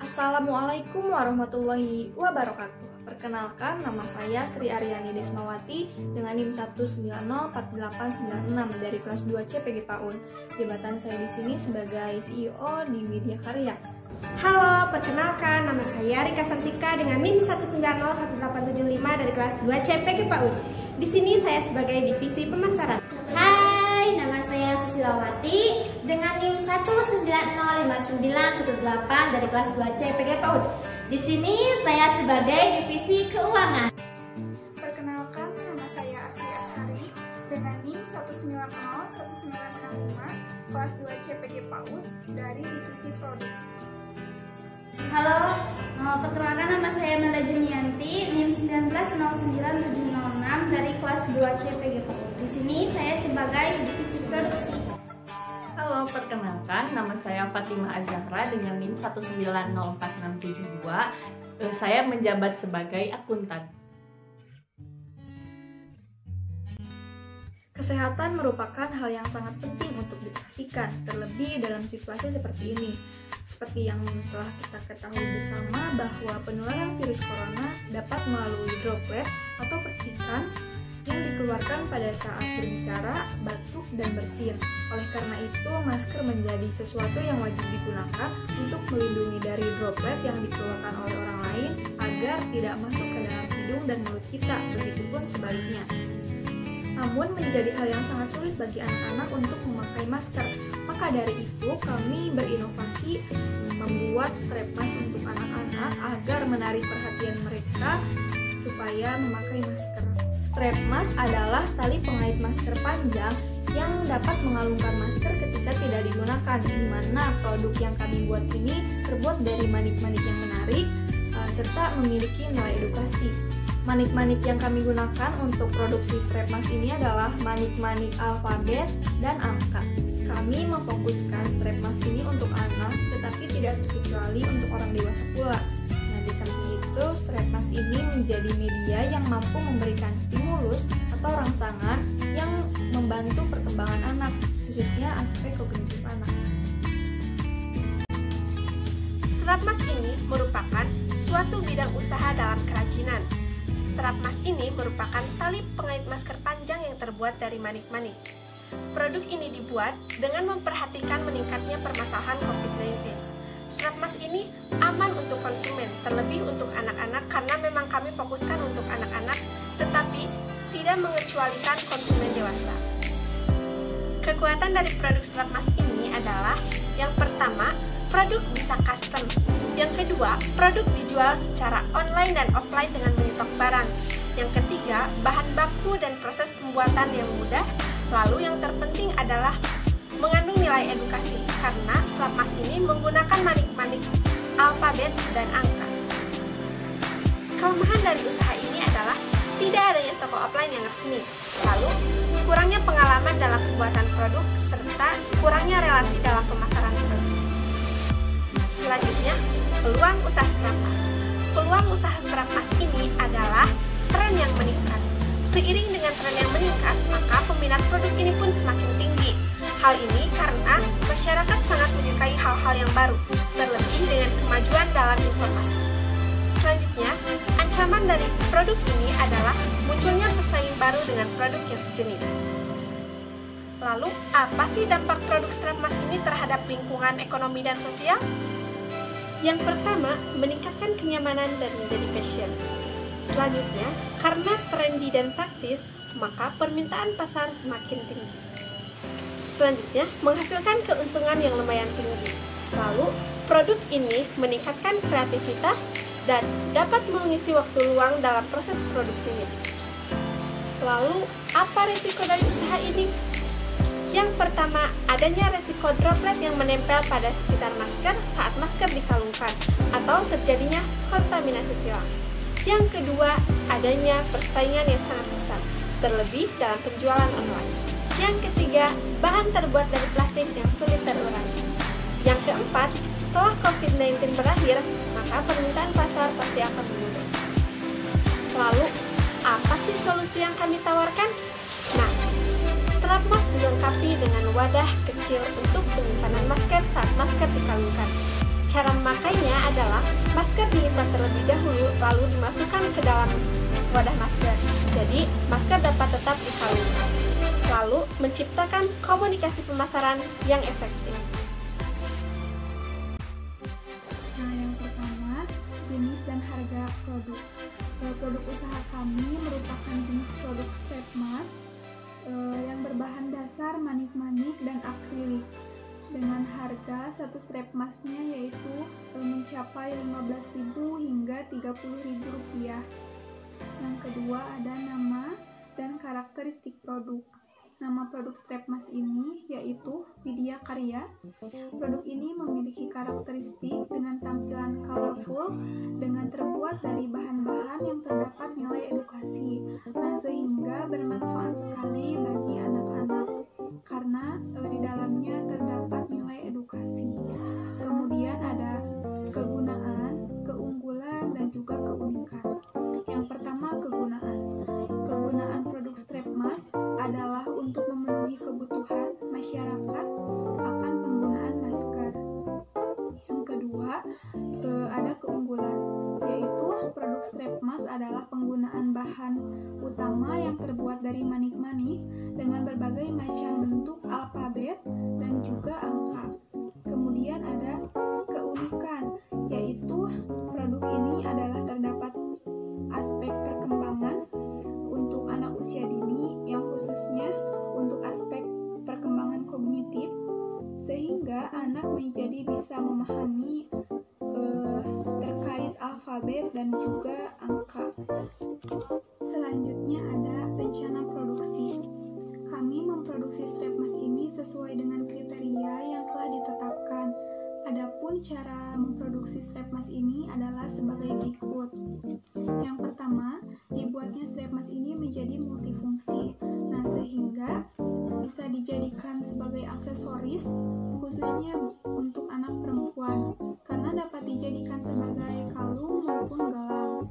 Assalamualaikum warahmatullahi wabarakatuh. Perkenalkan, nama saya Sri Aryani Desmawati dengan NIM 1904896 dari kelas 2C PG PAUD. Jabatan saya di sini sebagai CEO di Widya Karya. Halo, perkenalkan nama saya Rika Santika dengan NIM 1901875 dari kelas 2C PG PAUD. Di sini saya sebagai divisi pemasaran. Hai, nama saya Susilawati dengan NIM 1905918 dari kelas 2C PG PAUD. Di sini saya sebagai divisi keuangan. Perkenalkan, nama saya Asri Ashari dengan NIM 1901965 kelas 2C PG PAUD dari divisi produk. Halo, perkenalkan nama saya Melda Junianti, NIM 1909706 dari kelas 2C PG PAUD. Di sini saya sebagai divisi produksi. Halo, perkenalkan nama saya Fatimah Azahra dengan NIM 1904672. Saya menjabat sebagai akuntan. Kesehatan merupakan hal yang sangat penting untuk diperhatikan, terlebih dalam situasi seperti ini. Seperti yang telah kita ketahui bersama bahwa penularan virus corona dapat melalui droplet atau percikan yang dikeluarkan pada saat berbicara, batuk, dan bersin. Oleh karena itu, masker menjadi sesuatu yang wajib digunakan untuk melindungi dari droplet yang dikeluarkan oleh orang lain agar tidak masuk ke dalam hidung dan mulut kita, begitupun sebaliknya. Namun menjadi hal yang sangat sulit bagi anak-anak untuk memakai masker. Maka dari itu kami berinovasi membuat strap mask untuk anak-anak agar menarik perhatian mereka supaya memakai masker. Strap mask adalah tali pengait masker panjang yang dapat mengalungkan masker ketika tidak digunakan, di mana produk yang kami buat ini terbuat dari manik-manik yang menarik serta memiliki nilai edukasi. Manik-manik yang kami gunakan untuk produksi strap mask ini adalah manik-manik alfabet dan angka. Kami memfokuskan strap mask ini untuk anak, tetapi tidak terkecuali untuk orang dewasa pula. Nah, di samping itu, strap mask ini menjadi media yang mampu memberikan stimulus atau rangsangan yang membantu perkembangan anak, khususnya aspek kognitif anak. Strap mask ini merupakan suatu bidang usaha dalam kerajinan. Strap mask ini merupakan tali pengait masker panjang yang terbuat dari manik-manik. Produk ini dibuat dengan memperhatikan meningkatnya permasalahan COVID-19. Strap mask ini aman untuk konsumen, terlebih untuk anak-anak karena memang kami fokuskan untuk anak-anak, tetapi tidak mengecualikan konsumen dewasa. Kekuatan dari produk strap mask ini adalah yang pertama, produk bisa custom. Yang kedua, produk dijual secara online dan offline dengan menyetok barang. Yang ketiga, bahan baku dan proses pembuatan yang mudah. Lalu yang terpenting adalah mengandung nilai edukasi, karena strap mask ini menggunakan manik-manik alfabet dan angka. Kelemahan dari usaha ini adalah tidak adanya toko offline yang resmi. Lalu, kurangnya pengalaman dalam pembuatan produk serta kurangnya relasi dalam pemasaran produk. Selanjutnya, peluang usaha strap mask. Peluang usaha strap mask ini adalah tren yang meningkat. Seiring dengan tren yang meningkat, maka peminat produk ini pun semakin tinggi. Hal ini karena masyarakat sangat menyukai hal-hal yang baru, terlebih dengan kemajuan dalam informasi. Selanjutnya, ancaman dari produk ini adalah munculnya pesaing baru dengan produk yang sejenis. Lalu, apa sih dampak produk strap mask ini terhadap lingkungan ekonomi dan sosial? Yang pertama, meningkatkan kenyamanan dan menjadi fashion. Selanjutnya, karena trendy dan praktis, maka permintaan pasar semakin tinggi. Selanjutnya, menghasilkan keuntungan yang lumayan tinggi. Lalu, produk ini meningkatkan kreativitas dan dapat mengisi waktu luang dalam proses produksinya. Lalu, apa risiko dari usaha ini? Yang pertama, adanya resiko droplet yang menempel pada sekitar masker saat masker dikalungkan atau terjadinya kontaminasi silang. Yang kedua, adanya persaingan yang sangat besar, terlebih dalam penjualan online. Yang ketiga, bahan terbuat dari plastik yang sulit terurai. Yang keempat, setelah COVID-19 berakhir, maka permintaan pasar pasti akan menurun. Lalu, apa sih solusi yang kami tawarkan? Nah, strap mask dilengkapi dengan wadah kecil untuk penyimpanan masker saat masker dikalungkan. Cara memakainya adalah masker diikat terlebih dahulu lalu dimasukkan ke dalam wadah masker. Jadi, masker dapat tetap dikalung. Lalu, menciptakan komunikasi pemasaran yang efektif. Nah, yang pertama, jenis dan harga produk. Produk usaha kami merupakan jenis produk strap mask yang berbahan dasar manik-manik dan akrilik. Dengan harga satu strap masknya yaitu mencapai 15.000 hingga 30.000 rupiah. Yang kedua ada nama dan karakteristik produk. Nama produk strap mask ini yaitu Widya Karya. Produk ini memiliki karakteristik dengan tampilan colorful dengan terbuat dari bahan-bahan yang terdapat nilai edukasi. Nah, sehingga bermanfaat sekali bagi anak-anak karena di dalamnya terdapat nilai edukasi. Kemudian ada kegunaan, keunggulan, dan juga keunikan. Yang pertama, kegunaan. Kegunaan produk strap mask adalah untuk memenuhi kebutuhan masyarakat akan penggunaan masker. Yang kedua, ada keunggulan, yaitu produk strap mask adalah penggunaan bahan utama yang terbuat dari manik-manik dengan berbagai macam bentuk alfabet dan juga angka. Kemudian ada keunikan, yaitu produk ini adalah terdapat aspek perkembangan untuk anak usia dini yang khususnya untuk aspek perkembangan kognitif sehingga anak menjadi bisa memahami terkait alfabet dan juga angka. Selanjutnya ada rencana produksi. Kami memproduksi strap mask ini sesuai dengan kriteria yang telah ditetapkan. Adapun cara memproduksi strap mask ini adalah sebagai berikut. Yang pertama, dibuatnya strap mask ini menjadi multifungsi. Nah, sehingga bisa dijadikan sebagai aksesoris khususnya untuk anak perempuan karena dapat dijadikan sebagai kalung maupun gelang.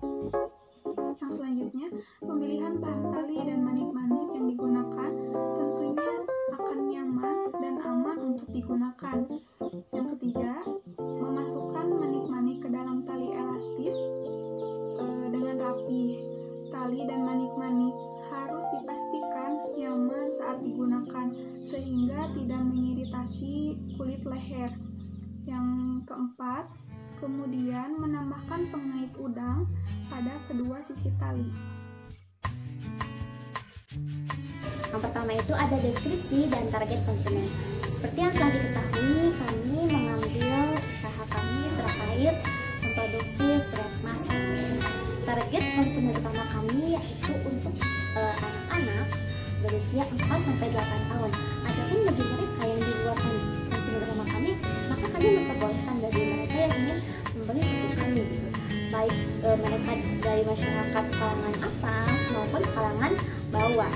Yang selanjutnya, pemilihan bahan tali dan manik-manik yang digunakan tentunya akan nyaman dan aman untuk digunakan. Yang ketiga, memasukkan manik-manik ke dalam tali elastis dengan rapi. Tali dan manik-manik harus dipastikan nyaman saat digunakan sehingga tidak mengiritasi kulit leher. Yang keempat, kemudian menambahkan pengait udang pada kedua sisi tali. Yang pertama itu ada deskripsi dan target konsumen. Seperti yang telah diketahui, kami mengambil usaha kami terkait memproduksi strap mask. Target konsumen utama kami yaitu untuk anak-anak berusia 4-8 tahun. Adapun bagi mereka yang di luar konsumen utama kami, maka kami memperbolehkan bagi mereka yang ingin membeli produk kami, baik mereka dari masyarakat kalangan atas maupun kalangan bawah.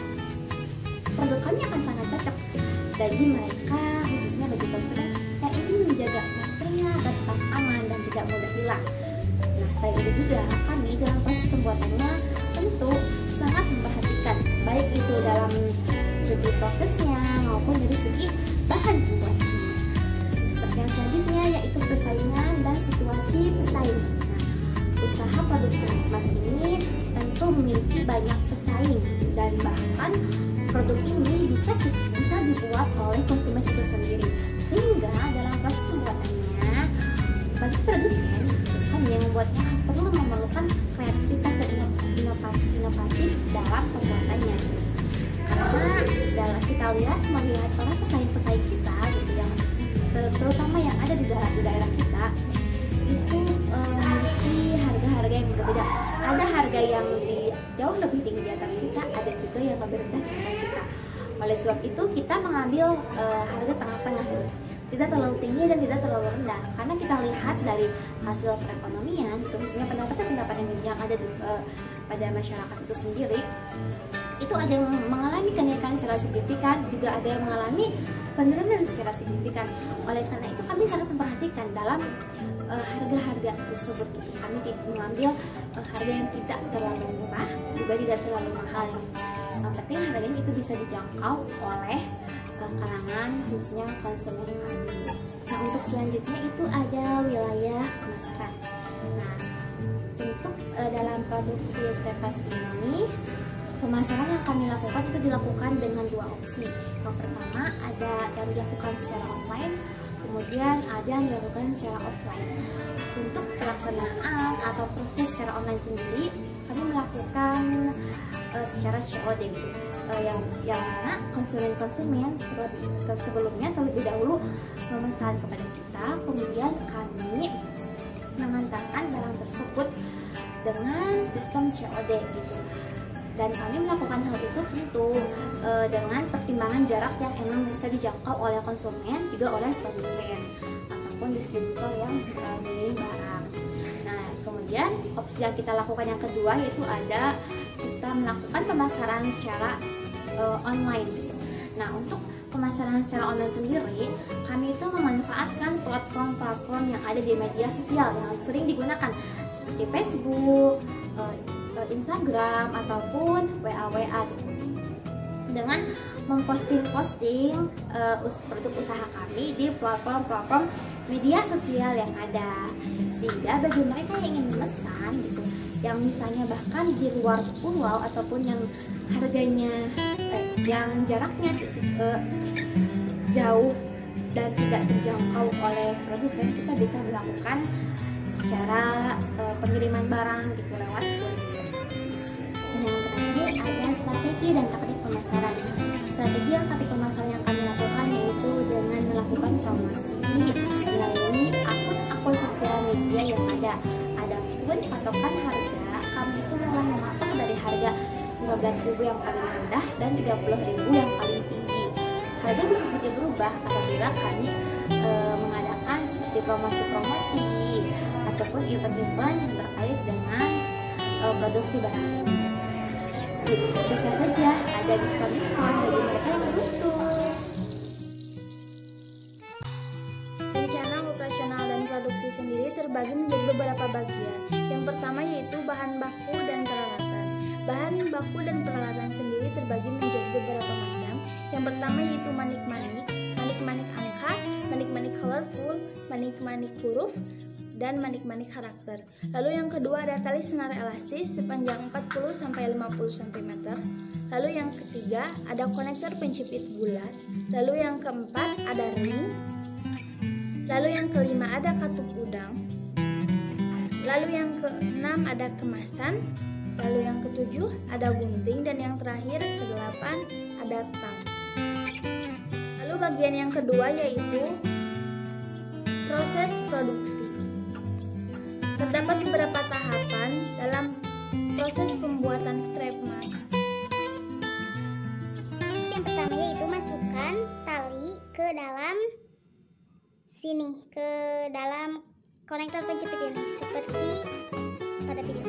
Produk kami akan sangat cocok bagi mereka, khususnya bagi konsumen yang ingin menjaga maskernya agar tetap aman dan tidak mudah hilang. Nah, selain itu juga kami dalam proses pembuatannya tentu sangat memperhatikan baik itu dalam segi prosesnya maupun dari segi bahan pembuatannya. Seperti yang selanjutnya yaitu persaingan dan situasi pesaing. Nah, usaha produk strap mask ini tentu memiliki banyak pesaing dan bahkan produk ini bisa dibuat oleh konsumen itu sendiri, sehingga dalam proses pembuatannya bagi produsen kami yang membuatnya perlu memerlukan kreativitas dan inovatif dalam pembuatannya. Karena dalam kita melihat para pesaing kita gitu yang terutama yang ada di daerah kita itu memiliki harga-harga yang berbeda. Ada harga yang jauh lebih tinggi di atas kita, ada juga yang lebih rendah di atas kita. Oleh sebab itu kita mengambil harga tengah-tengah dulu, tidak terlalu tinggi dan tidak terlalu rendah. Karena kita lihat dari hasil perekonomian, khususnya pendapatan yang ada pada masyarakat itu sendiri, itu ada yang mengalami kenaikan secara signifikan, juga ada yang mengalami penurunan secara signifikan. Oleh karena itu kami sangat memperhatikan dalam harga-harga tersebut. Kami mengambil harga yang tidak terlalu murah, juga tidak terlalu mahal. Yang penting harganya itu bisa dijangkau oleh kalangan khususnya konsumen kami. Nah, untuk selanjutnya itu ada wilayah pemasaran. Nah, untuk dalam produksi straight fast ini, pemasaran yang kami lakukan itu dilakukan dengan dua opsi. Yang pertama ada yang dilakukan secara online, kemudian ada yang dilakukan secara offline. Untuk pelaksanaan atau proses secara online sendiri, kami melakukan secara COD gitu. Yang mana konsumen sebelumnya terlebih dahulu memesan kepada kita, kemudian kami mengantarkan barang tersebut dengan sistem COD gitu. Dan kami melakukan hal itu tentu dengan pertimbangan jarak yang emang bisa dijangkau oleh konsumen juga oleh produsen ataupun distributor yang beli barang. Nah, kemudian opsi yang kita lakukan yang kedua yaitu ada kita melakukan pemasaran secara online gitu. Nah, untuk pemasaran secara online sendiri, kami itu memanfaatkan platform-platform yang ada di media sosial yang sering digunakan seperti Facebook, Instagram ataupun WA gitu. Dengan memposting produk usaha kami di platform-platform media sosial yang ada, sehingga bagi mereka yang ingin memesan gitu, yang misalnya bahkan di luar pulau ataupun yang harganya yang jaraknya jauh dan tidak terjangkau oleh produsen, kita bisa melakukan secara pengiriman barang gitu lewat kurier. Dan yang terakhir ada strategi dan taktik pemasaran. Strategi dan taktik pemasaran yang kami lakukan yaitu dengan melakukan promosi melalui akun sosial media yang ada. Adapun patokan harga, kami itu mulai mematok dari harga 15.000 yang paling rendah dan 30.000 yang paling tinggi. Harga bisa saja berubah apabila kami mengadakan seperti promosi-promosi ataupun event-event yang terkait dengan produksi barang. Bisa saja ada diskon-diskon bagi mereka yang beruntung. Rencana operasional dan produksi sendiri terbagi menjadi beberapa bagian. Yang pertama yaitu bahan baku dan peralatan. Bahan baku dan peralatan sendiri terbagi menjadi beberapa macam. Yang pertama yaitu manik-manik, manik-manik angka, manik-manik colorful, manik-manik huruf, dan manik-manik karakter. Lalu yang kedua ada tali senar elastis sepanjang 40-50 cm. Lalu yang ketiga ada konektor penjepit bulat. Lalu yang keempat ada ring. Lalu yang kelima ada katup udang. Lalu yang keenam ada kemasan. Lalu yang ketujuh ada gunting, dan yang terakhir kedelapan ada tang. Lalu bagian yang kedua yaitu proses produksi. Terdapat beberapa tahapan dalam proses pembuatan strap mask. Yang pertama yaitu masukkan tali ke dalam sini, ke dalam konektor penjepit ini, seperti pada video.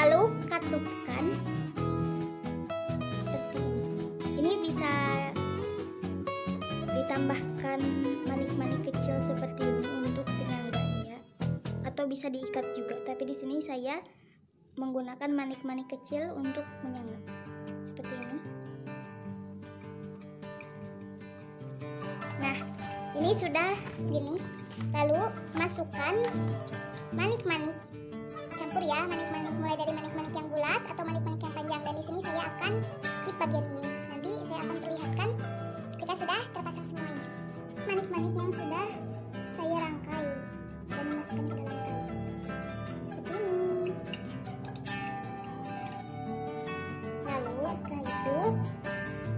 Lalu katupkan seperti ini. Ini bisa ditambahkan manik-manik kecil seperti ini untuk penyangganya, atau bisa diikat juga. Tapi di sini saya menggunakan manik-manik kecil untuk menyangga seperti ini. Nah, ini sudah gini. Lalu masukkan manik-manik. Campur ya, manik-manik mulai dari manik-manik yang bulat atau manik-manik yang panjang, dan di sini saya akan skip bagian ini. Nanti saya akan perlihatkan ketika sudah terpasang semuanya. Manik-manik yang sudah saya rangkai dan masukkan ke dalam tali seperti ini. Lalu setelah itu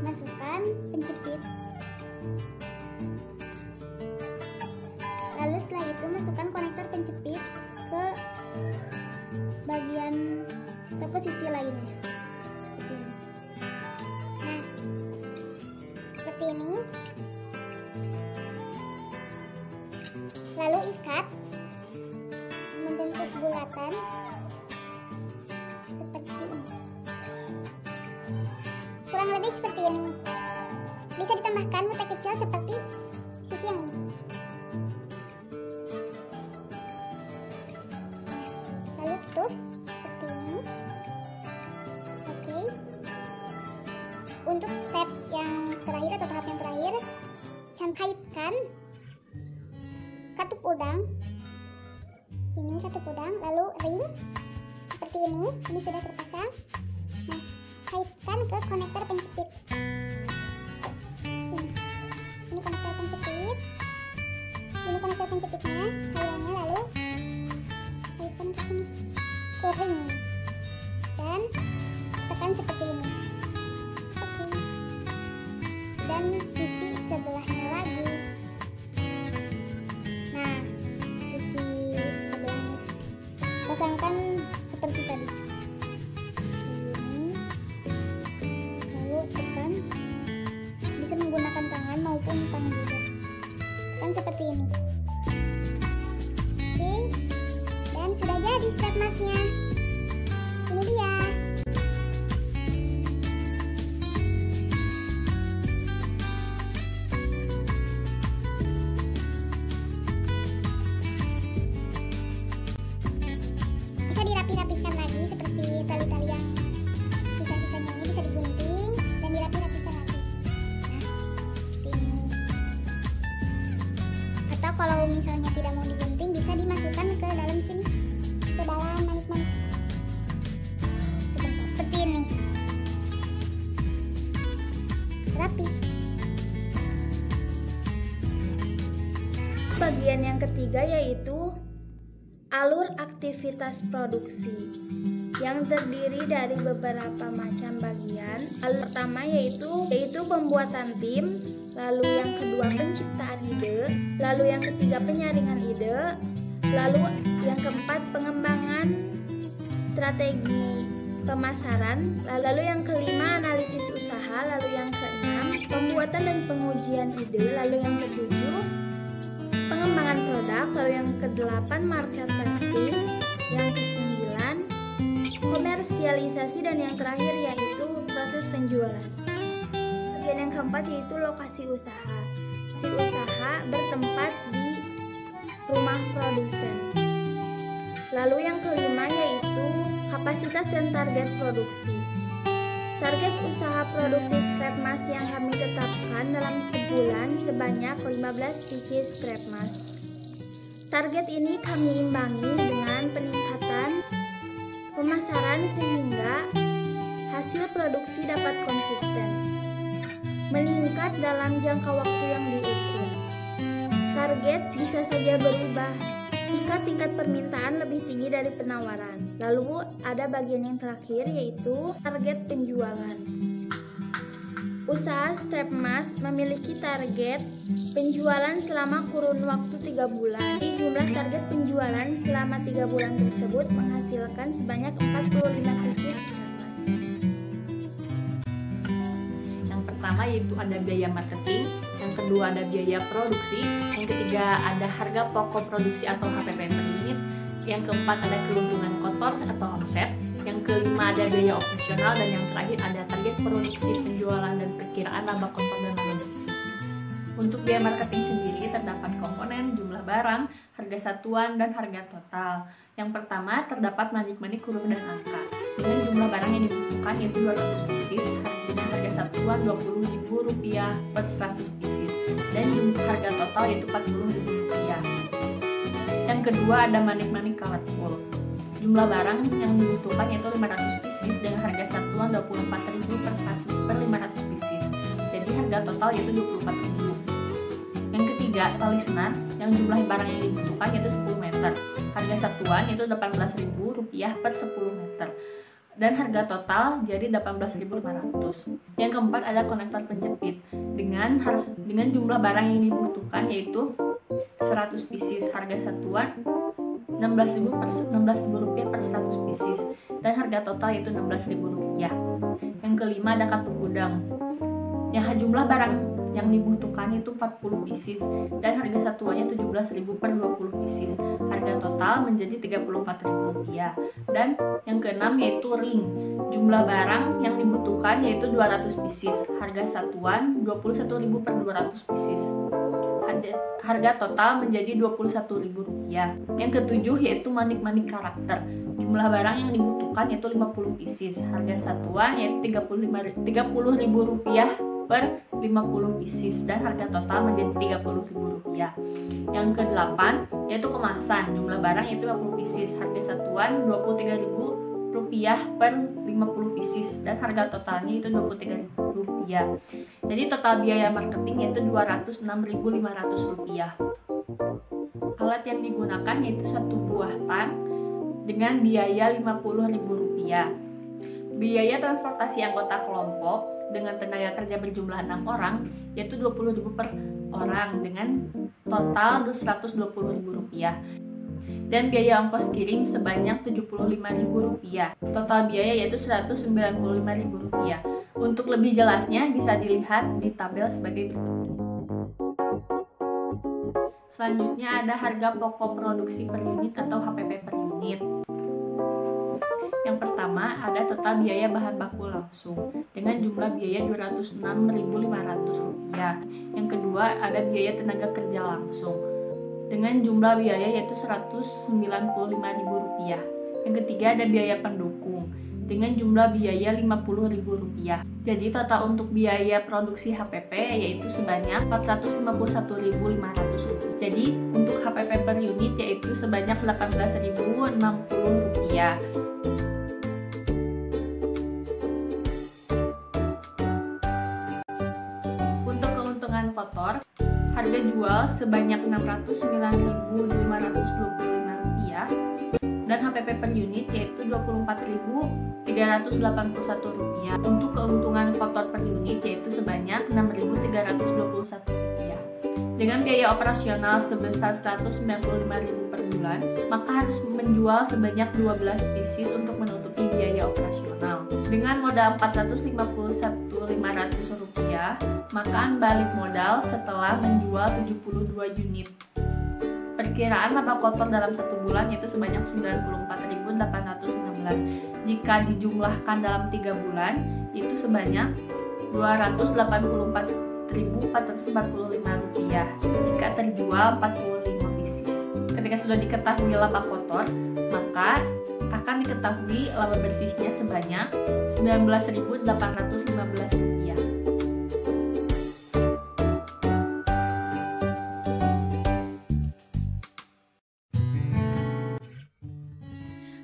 masukkan penjepit. Lalu setelah itu masukkan konektor penjepit ke bagian atau posisi lainnya. Nah, seperti ini. Lalu ikat membentuk bulatan seperti ini. Kurang lebih seperti ini. Bisa ditambahkan mutek kecil seperti yang ini. Lalu tutup seperti ini. Oke. Untuk step yang terakhir atau tahap yang terakhir, kaitkan katup udang. Ini katup udang, lalu ring seperti ini sudah terpasang. Nah, kaitkan ke konektor penjepit. Ini konektor penjepit. Ini konektor penjepitnya, kayunya, lalu kaitkan ke sini, ke ring, dan tekan seperti ini. Oke. Dan sisi sebelahnya lagi. Nah, sisi sebelahnya pasangkan seperti tadi. Ini, lalu tekan. Bisa menggunakan tangan maupun tangan juga. Tekan seperti ini. Oke, dan sudah jadi strap masknya. Ini dia. Bisa dirapi-rapikan lagi seperti tali-tali yang sisa-sisanya ini bisa digunting dan dirapi-rapikan lagi. Nah, seperti ini. Atau kalau misalnya tidak mau digunting, bisa dimasukkan ke dalam sini, ke dalam manik-manik. Sebentar, seperti ini. Rapi. Bagian yang ketiga yaitu alur aktivitas produksi yang terdiri dari beberapa macam bagian. Alur pertama yaitu pembuatan tim, lalu yang kedua penciptaan ide, lalu yang ketiga penyaringan ide, lalu yang keempat pengembangan strategi pemasaran, lalu yang kelima analisis usaha, lalu yang keenam pembuatan dan pengujian ide, lalu yang ketujuh pengembangan produk, lalu yang kedelapan market testing, yang kesembilan komersialisasi, dan yang terakhir yaitu proses penjualan. Bagian yang keempat yaitu lokasi usaha. Si usaha bertempat di rumah produsen. Lalu yang kelima yaitu kapasitas dan target produksi. Target usaha produksi strap mask yang kami tetapkan dalam sebulan sebanyak 15 biji strap mask. Target ini kami imbangi dengan peningkatan pemasaran sehingga hasil produksi dapat konsisten, meningkat dalam jangka waktu yang diukur. Target bisa saja berubah jika tingkat permintaan lebih tinggi dari penawaran. Lalu ada bagian yang terakhir yaitu target penjualan. Usaha strap mask memiliki target penjualan selama kurun waktu 3 bulan. Di jumlah target penjualan selama 3 bulan tersebut menghasilkan sebanyak 45 biji strap mask. Yang pertama yaitu ada biaya marketing, yang kedua ada biaya produksi, yang ketiga ada harga pokok produksi atau HPP per unit, yang keempat ada keuntungan kotor atau omset, yang kelima ada biaya operasional, dan yang terakhir ada target produksi, penjualan, dan perkiraan laba kotor dan laba bersih. Untuk biaya marketing sendiri terdapat komponen, jumlah barang, harga satuan, dan harga total. Yang pertama terdapat manik-manik huruf dan angka dengan jumlah barang yang dibutuhkan yaitu 200 pieces, dengan harga satuan Rp20.000 per 100 pieces, dan jumlah harga total yaitu Rp40.000. Yang kedua ada manik-manik colorful. Jumlah barang yang dibutuhkan yaitu 500 pieces dengan harga satuan Rp24.000 per 500 pieces. Jadi harga total yaitu Rp24.000. Yang ketiga talisman yang jumlah barang yang dibutuhkan yaitu 10 meter. Harga satuan yaitu Rp18.000 per 10 meter. Dan harga total jadi 18.500. Yang keempat ada konektor penjepit dengan jumlah barang yang dibutuhkan yaitu 100 pieces, harga satuan Rp16.000 per 100 pieces, dan harga total yaitu Rp16.000. Yang kelima ada katup udang yang jumlah barang yang dibutuhkan itu 40 pieces dan harga satuannya Rp17.000 per 20 pieces. Harga total menjadi Rp34.000. Dan yang keenam yaitu ring. Jumlah barang yang dibutuhkan yaitu 200 pieces. Harga satuan Rp21.000 per 200 pieces. harga total menjadi Rp21.000. Yang ketujuh yaitu manik-manik karakter. Jumlah barang yang dibutuhkan yaitu 50 pieces. Harga satuan yaitu Rp30.000 per 50 pieces dan harga total menjadi Rp30.000. Yang ke-8 yaitu kemasan. Jumlah barang yaitu 50 pieces. Harga satuan Rp23.000 per 50 pieces dan harga totalnya itu Rp23.000. Jadi total biaya marketing yaitu Rp206.500. Alat yang digunakan yaitu 1 buah tang dengan biaya Rp50.000. Biaya transportasi anggota kelompok dengan tenaga kerja berjumlah 6 orang yaitu Rp20.000 per orang dengan total Rp120.000. Dan biaya ongkos kirim sebanyak Rp75.000. Total biaya yaitu Rp195.000. Untuk lebih jelasnya bisa dilihat di tabel sebagai berikut. Selanjutnya ada harga pokok produksi per unit atau HPP per unit. Yang pertama ada total biaya bahan baku langsung dengan jumlah biaya Rp206.500. Yang kedua ada biaya tenaga kerja langsung dengan jumlah biaya yaitu Rp195.000. Yang ketiga ada biaya pendukung dengan jumlah biaya Rp50.000. Jadi total untuk biaya produksi HPP yaitu sebanyak Rp451.500. Jadi untuk HPP per unit yaitu sebanyak Rp18.060. Untuk keuntungan kotor, harga jual sebanyak Rp609.525 dan HPP per unit yaitu Rp24.381. Untuk keuntungan kotor per unit yaitu sebanyak Rp6.321. Dengan biaya operasional sebesar Rp195.000 per bulan, maka harus menjual sebanyak 12 pieces untuk menutupi biaya operasional. Dengan modal Rp451.500, maka balik modal setelah menjual 72 unit. Perkiraan laba kotor dalam 1 bulan yaitu sebanyak 94.816. Jika dijumlahkan dalam 3 bulan itu sebanyak Rp284.445 jika terjual 45 pieces. Ketika sudah diketahui laba kotor, maka akan diketahui laba bersihnya sebanyak Rp19.815.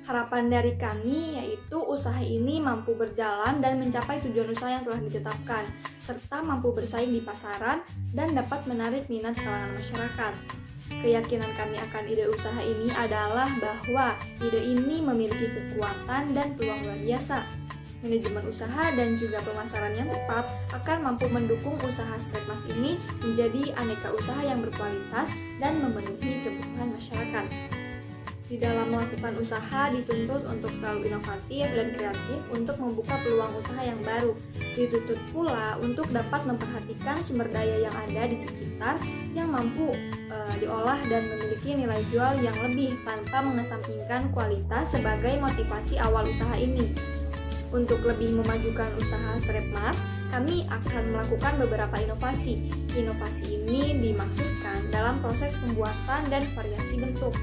Harapan dari kami yaitu usaha ini mampu berjalan dan mencapai tujuan usaha yang telah ditetapkan, serta mampu bersaing di pasaran dan dapat menarik minat kalangan masyarakat. Keyakinan kami akan ide usaha ini adalah bahwa ide ini memiliki kekuatan dan peluang luar biasa. Manajemen usaha dan juga pemasaran yang tepat akan mampu mendukung usaha Strepmas ini menjadi aneka usaha yang berkualitas dan memenuhi kebutuhan masyarakat. Di dalam melakukan usaha dituntut untuk selalu inovatif dan kreatif untuk membuka peluang usaha yang baru. Dituntut pula untuk dapat memperhatikan sumber daya yang ada di sekitar yang mampu diolah dan memiliki nilai jual yang lebih tanpa mengesampingkan kualitas sebagai motivasi awal usaha ini. Untuk lebih memajukan usaha Strepmas, kami akan melakukan beberapa inovasi. Inovasi ini dimaksudkan dalam proses pembuatan dan variasi bentuk.